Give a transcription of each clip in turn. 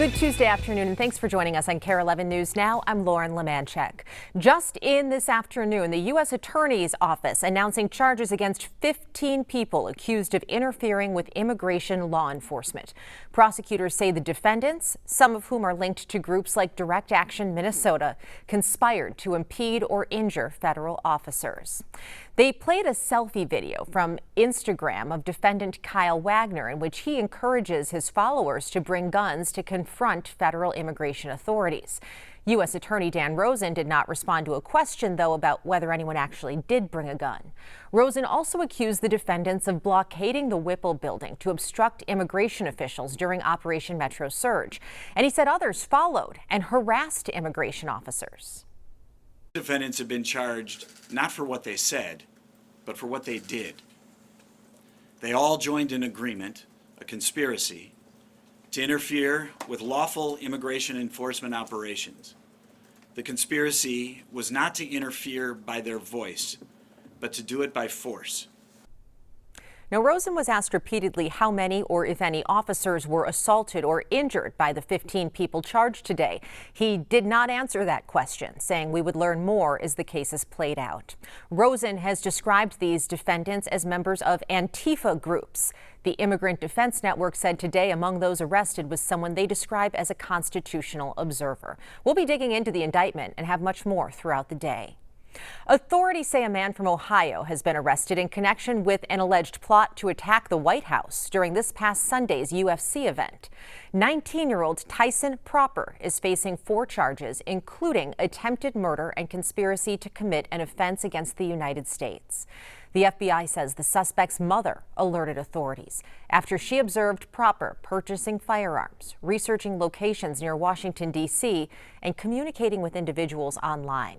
Good Tuesday afternoon, and thanks for joining us on KARE 11 News Now. I'm Lauren Lemanchek. Just in this afternoon, the U.S. Attorney's Office announcing charges against 15 people accused of interfering with immigration law enforcement. Prosecutors say the defendants, some of whom are linked to groups like Direct Action Minnesota, conspired to impede or injure federal officers. They played a selfie video from Instagram of defendant Kyle Wagner in which he encourages his followers to bring guns to confront federal immigration authorities. U.S. Attorney Dan Rosen did not respond to a question, though, about whether anyone actually did bring a gun. Rosen also accused the defendants of blockading the Whipple building to obstruct immigration officials during Operation Metro Surge. And he said others followed and harassed immigration officers. Defendants have been charged not for what they said, but for what they did. They all joined an agreement, a conspiracy, to interfere with lawful immigration enforcement operations. The conspiracy was not to interfere by their voice, but to do it by force. Now, Rosen was asked repeatedly how many or if any officers were assaulted or injured by the 15 people charged today. He did not answer that question, saying we would learn more as the case is played out. Rosen has described these defendants as members of Antifa groups. The Immigrant Defense Network said today among those arrested was someone they describe as a constitutional observer. We'll be digging into the indictment and have much more throughout the day. Authorities say a man from Ohio has been arrested in connection with an alleged plot to attack the White House during this past Sunday's UFC event. 19-year-old Tyson Proper is facing 4 charges, including attempted murder and conspiracy to commit an offense against the United States. The FBI says the suspect's mother alerted authorities after she observed Proper purchasing firearms, researching locations near Washington, D.C., and communicating with individuals online.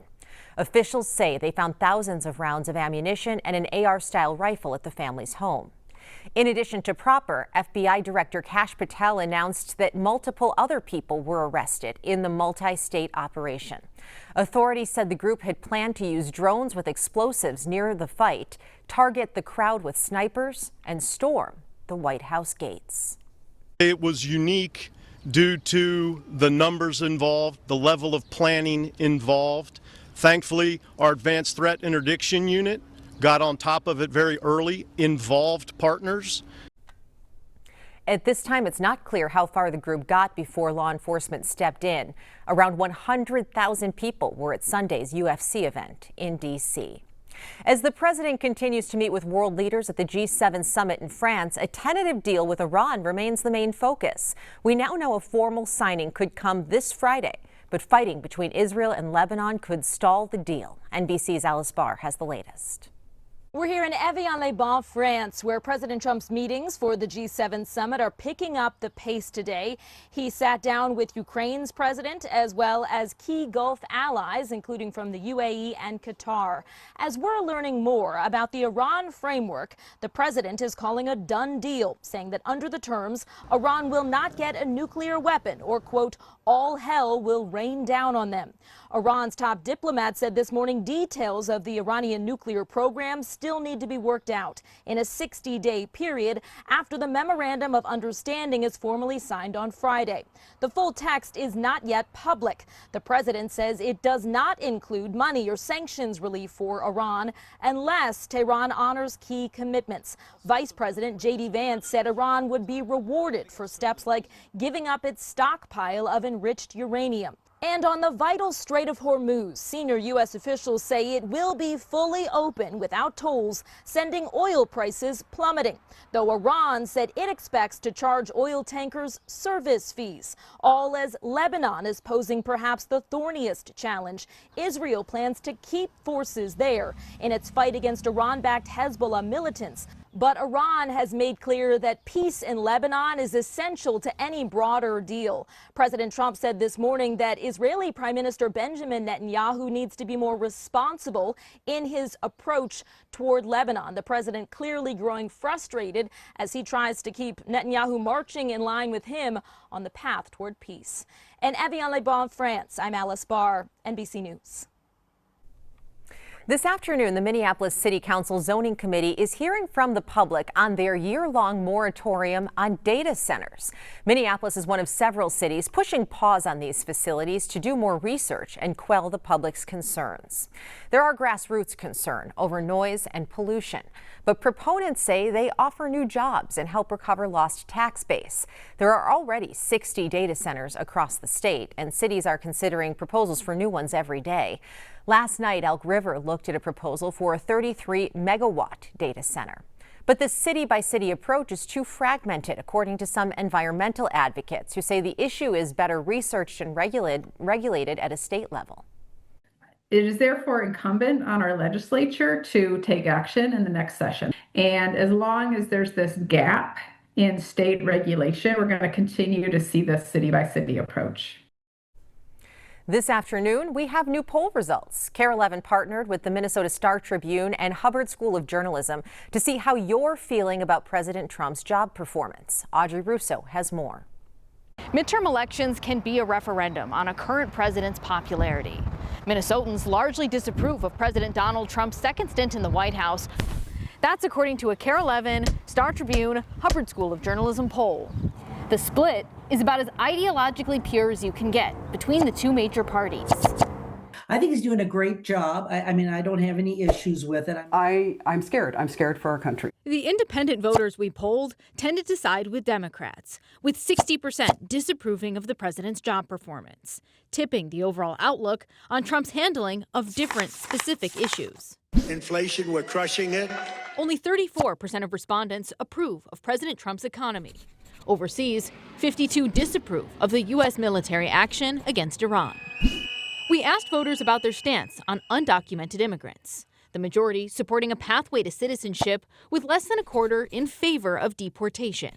Officials say they found thousands of rounds of ammunition and an AR-style rifle at the family's home. In addition to Proper, FBI Director Kash Patel announced that multiple other people were arrested in the multi-state operation. Authorities said the group had planned to use drones with explosives near the fight, target the crowd with snipers, and storm the White House gates. It was unique due to the numbers involved, the level of planning involved. Thankfully, our advanced threat interdiction unit got on top of it very early, involved partners. At this time, it's not clear how far the group got before law enforcement stepped in. Around 100,000 people were at Sunday's UFC event in D.C. As the president continues to meet with world leaders at the G7 summit in France, a tentative deal with Iran remains the main focus. We now know a formal signing could come this Friday. But fighting between Israel and Lebanon could stall the deal. NBC's Alice Barr has the latest. We're here in Evian-les-Bains, France, where President Trump's meetings for the G7 summit are picking up the pace today. He sat down with Ukraine's president as well as key Gulf allies, including from the UAE and Qatar. As we're learning more about the Iran framework, the president is calling a done deal, saying that under the terms, Iran will not get a nuclear weapon or, quote, all hell will rain down on them. Iran's top diplomat said this morning details of the Iranian nuclear program still need to be worked out in a 60-day period after the memorandum of understanding is formally signed on Friday. The full text is not yet public. The president says it does not include money or sanctions relief for Iran unless Tehran honors key commitments. Vice President J.D. Vance said Iran would be rewarded for steps like giving up its stockpile of enriched uranium. And on the vital Strait of Hormuz, senior U.S. officials say it will be fully open without tolls, sending oil prices plummeting. Though Iran said it expects to charge oil tankers service fees, all as Lebanon is posing perhaps the thorniest challenge. Israel plans to keep forces there in its fight against Iran-backed Hezbollah militants. But Iran has made clear that peace in Lebanon is essential to any broader deal. President Trump said this morning that Israeli Prime Minister Benjamin Netanyahu needs to be more responsible in his approach toward Lebanon. The president clearly growing frustrated as he tries to keep Netanyahu marching in line with him on the path toward peace. In Evian-les-Bains, France, I'm Alice Barr, NBC News. This afternoon, the Minneapolis City Council Zoning Committee is hearing from the public on their year-long moratorium on data centers. Minneapolis is one of several cities pushing pause on these facilities to do more research and quell the public's concerns. There are grassroots concern over noise and pollution, but proponents say they offer new jobs and help recover lost tax base. There are already 60 data centers across the state, and cities are considering proposals for new ones every day. Last night, Elk River looked at a proposal for a 33-megawatt data center. But the city-by-city approach is too fragmented, according to some environmental advocates who say the issue is better researched and regulated at a state level. It is therefore incumbent on our legislature to take action in the next session. And as long as there's this gap in state regulation, we're going to continue to see this city-by-city approach. This afternoon, we have new poll results. KARE 11 partnered with the Minnesota Star-Tribune and Hubbard School of Journalism to see how you're feeling about President Trump's job performance. Audrey Russo has more. Midterm elections can be a referendum on a current president's popularity. Minnesotans largely disapprove of President Donald Trump's second stint in the White House. That's according to a KARE 11, Star-Tribune, Hubbard School of Journalism poll. The split is about as ideologically pure as you can get between the two major parties. I think he's doing a great job. I mean, I don't have any issues with it. I'm scared. I'm scared for our country. The independent voters we polled tended to side with Democrats, with 60% disapproving of the president's job performance, tipping the overall outlook on Trump's handling of different specific issues. Inflation, we're crushing it. Only 34% of respondents approve of President Trump's economy. Overseas, 52 disapprove of the U.S. military action against Iran. We asked voters about their stance on undocumented immigrants, the majority supporting a pathway to citizenship, with less than a quarter in favor of deportation.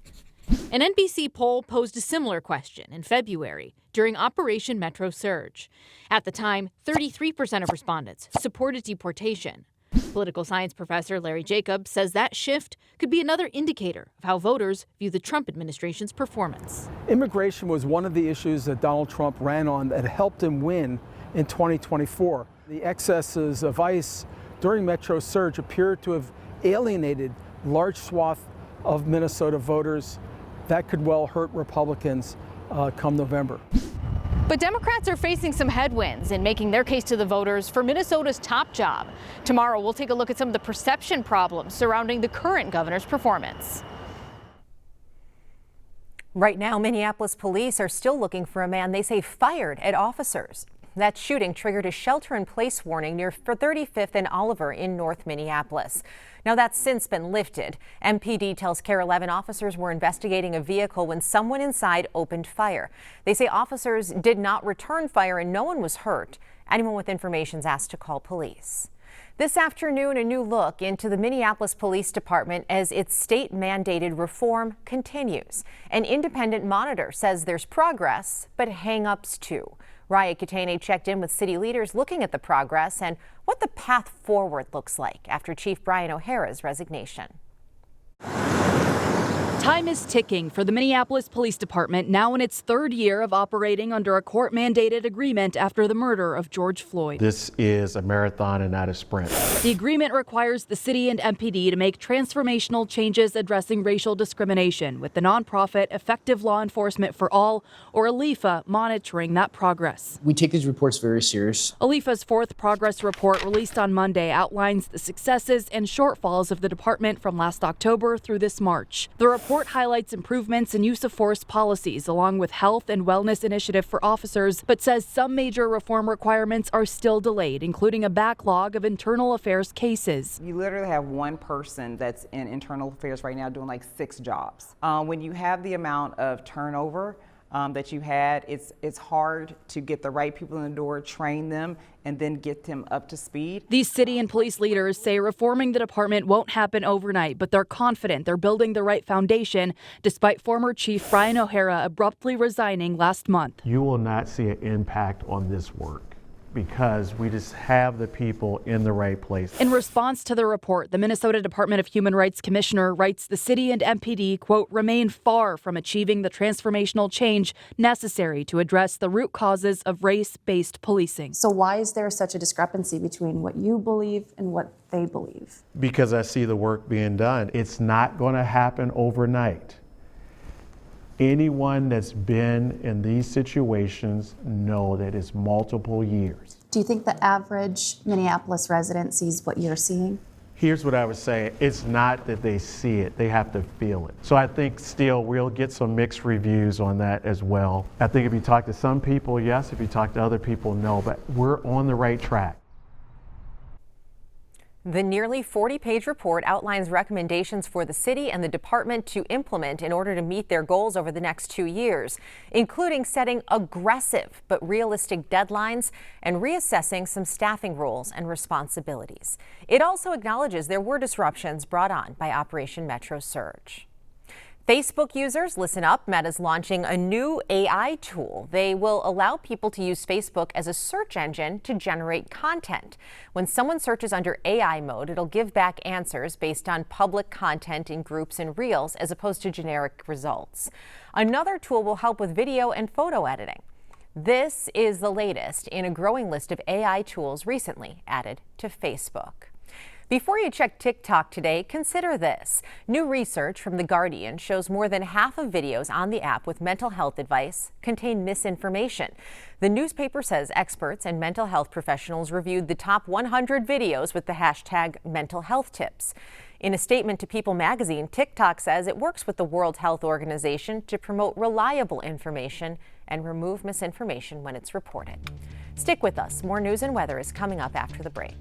An NBC poll posed a similar question in February during Operation Metro Surge. At the time, 33% of respondents supported deportation. Political science professor Larry Jacobs says that shift could be another indicator of how voters view the Trump administration's performance. Immigration was one of the issues that Donald Trump ran on that helped him win in 2024. The excesses of ICE during Metro Surge appeared to have alienated large swath of Minnesota voters. That could well hurt Republicans come November. But Democrats are facing some headwinds in making their case to the voters for Minnesota's top job. Tomorrow, we'll take a look at some of the perception problems surrounding the current governor's performance. Right now, Minneapolis police are still looking for a man they say fired at officers. That shooting triggered a shelter-in-place warning near 35th and Oliver in North Minneapolis. Now, that's since been lifted. MPD tells KARE 11 officers were investigating a vehicle when someone inside opened fire. They say officers did not return fire and no one was hurt. Anyone with information is asked to call police. This afternoon, a new look into the Minneapolis Police Department as its state-mandated reform continues. An independent monitor says there's progress, but hang-ups too. Raya Katane checked in with city leaders looking at the progress and what the path forward looks like after Chief Brian O'Hara's resignation. Time is ticking for the Minneapolis Police Department, now in its third year of operating under a court-mandated agreement after the murder of George Floyd. This is a marathon and not a sprint. The agreement requires the city and MPD to make transformational changes addressing racial discrimination, with the nonprofit Effective Law Enforcement for All, or ALEFA, monitoring that progress. We take these reports very serious. ALEFA's fourth progress report, released on Monday, outlines the successes and shortfalls of the department from last October through this March. The report highlights improvements in use of force policies along with health and wellness initiative for officers, but says some major reform requirements are still delayed, including a backlog of internal affairs cases. You literally have one person that's in internal affairs right now doing like 6 jobs. When you have the amount of turnover that you had, it's hard to get the right people in the door, train them, and then get them up to speed. These city and police leaders say reforming the department won't happen overnight, but they're confident they're building the right foundation, despite former Chief Brian O'Hara abruptly resigning last month. You will not see an impact on this work because we just have the people in the right place. In response to the report, the Minnesota Department of Human Rights Commissioner writes the city and MPD, quote, remain far from achieving the transformational change necessary to address the root causes of race-based policing. So why is there such a discrepancy between what you believe and what they believe? Because I see the work being done. It's not going to happen overnight. Anyone that's been in these situations know that it's multiple years. Do you think the average Minneapolis resident sees what you're seeing? Here's what I would say. It's not that they see it, they have to feel it. So I think still we'll get some mixed reviews on that as well. I think if you talk to some people, yes. If you talk to other people, no. But we're on the right track. The nearly 40-page report outlines recommendations for the city and the department to implement in order to meet their goals over the next 2 years, including setting aggressive but realistic deadlines and reassessing some staffing roles and responsibilities. It also acknowledges there were disruptions brought on by Operation Metro Surge. Facebook users, listen up. Meta's launching a new AI tool. They will allow people to use Facebook as a search engine to generate content. When someone searches under AI mode, it'll give back answers based on public content in groups and reels as opposed to generic results. Another tool will help with video and photo editing. This is the latest in a growing list of AI tools recently added to Facebook. Before you check TikTok today, consider this. New research from The Guardian shows more than half of videos on the app with mental health advice contain misinformation. The newspaper says experts and mental health professionals reviewed the top 100 videos with the hashtag mental health tips. In a statement to People magazine, TikTok says it works with the World Health Organization to promote reliable information and remove misinformation when it's reported. Stick with us. More news and weather is coming up after the break.